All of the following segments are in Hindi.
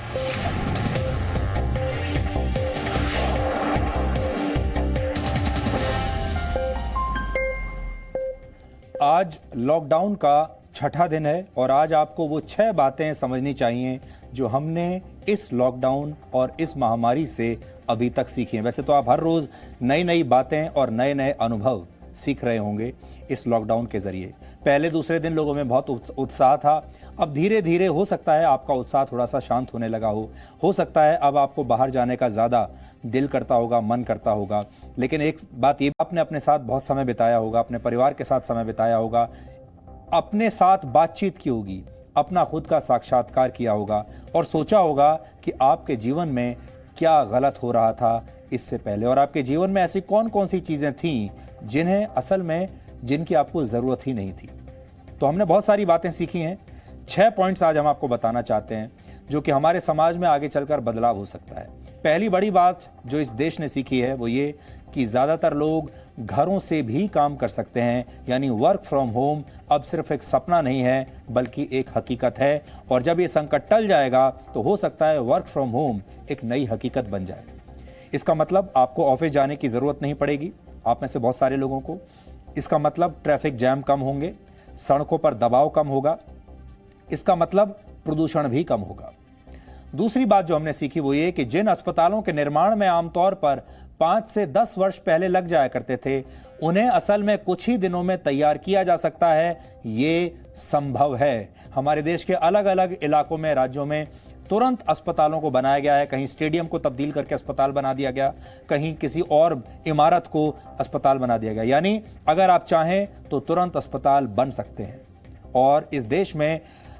आज लॉकडाउन का छठा दिन है और आज आपको वो 6 बातें समझनी चाहिए जो हमने इस लॉकडाउन और इस महामारी से अभी तक सीखी हैं। वैसे तो आप हर रोज नई नई बातें और नए नए अनुभव सीख रहे होंगे इस लॉकडाउन के जरिए। पहले दूसरे दिन लोगों में बहुत उत्साह था। अब धीरे धीरे हो सकता है आपका उत्साह थोड़ा सा शांत होने लगा हो सकता है अब आपको बाहर जाने का ज़्यादा दिल करता होगा, मन करता होगा। लेकिन एक बात ये, आपने अपने साथ बहुत समय बिताया होगा, अपने परिवार के साथ समय बिताया होगा, अपने साथ बातचीत की होगी, अपना खुद का साक्षात्कार किया होगा और सोचा होगा कि आपके जीवन में क्या गलत हो रहा था इससे पहले और आपके जीवन में ऐसी कौन कौन सी चीज़ें थीं जिन्हें असल में जिनकी आपको ज़रूरत ही नहीं थी। तो हमने बहुत सारी बातें सीखी हैं। 6 पॉइंट्स आज हम आपको बताना चाहते हैं जो कि हमारे समाज में आगे चलकर बदलाव हो सकता है। पहली बड़ी बात जो इस देश ने सीखी है वो ये कि ज़्यादातर लोग घरों से भी काम कर सकते हैं, यानी वर्क फ्रॉम होम अब सिर्फ एक सपना नहीं है बल्कि एक हकीकत है। और जब ये संकट टल जाएगा तो हो सकता है वर्क फ्रॉम होम एक नई हकीकत बन जाए। इसका मतलब आपको ऑफिस जाने की ज़रूरत नहीं पड़ेगी, आप में से बहुत सारे लोगों को। इसका मतलब ट्रैफिक जैम कम होंगे, सड़कों पर दबाव कम होगा, इसका मतलब प्रदूषण भी कम होगा। दूसरी बात जो हमने सीखी वो ये कि जिन अस्पतालों के निर्माण में आमतौर पर 5 से 10 वर्ष पहले लग जाया करते थे, उन्हें असल में कुछ ही दिनों में तैयार किया जा सकता है। ये संभव है। हमारे देश के अलग अलग इलाकों में, राज्यों में तुरंत अस्पतालों को बनाया गया है। कहीं स्टेडियम को तब्दील करके अस्पताल बना दिया गया, कहीं किसी और इमारत को अस्पताल बना दिया गया। यानी अगर आप चाहें तो तुरंत अस्पताल बन सकते हैं और इस देश में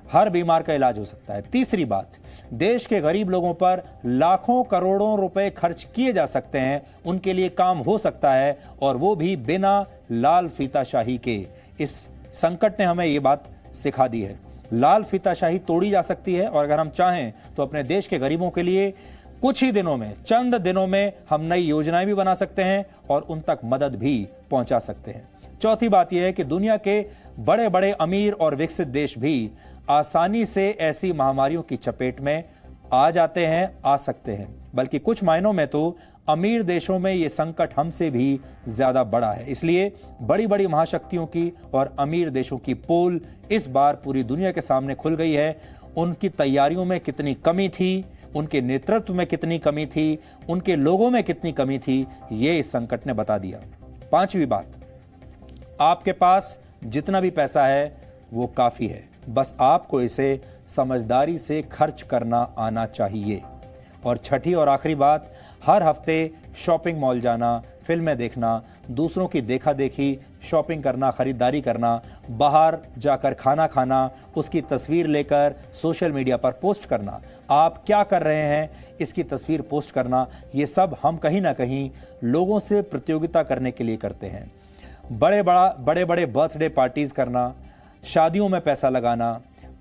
हर बीमार का इलाज हो सकता है। तीसरी बात, देश के गरीब लोगों पर लाखों करोड़ों रुपए खर्च किए जा सकते हैं, उनके लिए काम हो सकता है और वो भी बिना लाल फीताशाही के। इस संकट ने हमें ये बात सिखा दी है। लाल फीताशाही तोड़ी जा सकती है और अगर हम चाहें तो अपने देश के गरीबों के लिए कुछ ही दिनों में, चंद दिनों में हम नई योजनाएं भी बना सकते हैं और उन तक मदद भी पहुंचा सकते हैं। चौथी बात यह है कि दुनिया के बड़े बड़े अमीर और विकसित देश भी आसानी से ऐसी महामारियों की चपेट में आ जाते हैं, आ सकते हैं। बल्कि कुछ मायनों में तो अमीर देशों में ये संकट हमसे भी ज्यादा बड़ा है। इसलिए बड़ी बड़ी महाशक्तियों की और अमीर देशों की पोल इस बार पूरी दुनिया के सामने खुल गई है। उनकी तैयारियों में कितनी कमी थी, उनके नेतृत्व में कितनी कमी थी, उनके लोगों में कितनी कमी थी, ये इस संकट ने बता दिया। पांचवी बात, आपके पास जितना भी पैसा है वो काफी है, बस आपको इसे समझदारी से खर्च करना आना चाहिए। और छठी और आखिरी बात, हर हफ्ते शॉपिंग मॉल जाना, फिल्में देखना, दूसरों की देखा देखी शॉपिंग करना, खरीदारी करना, बाहर जाकर खाना खाना, उसकी तस्वीर लेकर सोशल मीडिया पर पोस्ट करना, आप क्या कर रहे हैं इसकी तस्वीर पोस्ट करना, ये सब हम कहीं ना कहीं लोगों से प्रतियोगिता करने के लिए करते हैं। बड़े बड़े बर्थडे पार्टीज करना, शादियों में पैसा लगाना,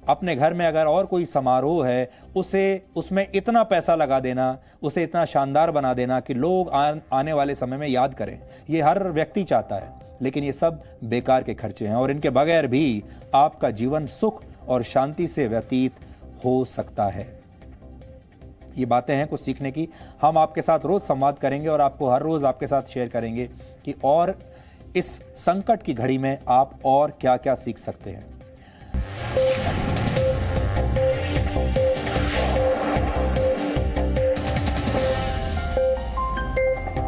अपने घर में अगर और कोई समारोह है उसमें इतना पैसा लगा देना, उसे इतना शानदार बना देना कि लोग आने वाले समय में याद करें, ये हर व्यक्ति चाहता है। लेकिन ये सब बेकार के खर्चे हैं और इनके बगैर भी आपका जीवन सुख और शांति से व्यतीत हो सकता है। ये बातें हैं कुछ सीखने की। हम आपके साथ रोज संवाद करेंगे और आपको हर रोज आपके साथ शेयर करेंगे कि और इस संकट की घड़ी में आप और क्या क्या सीख सकते हैं।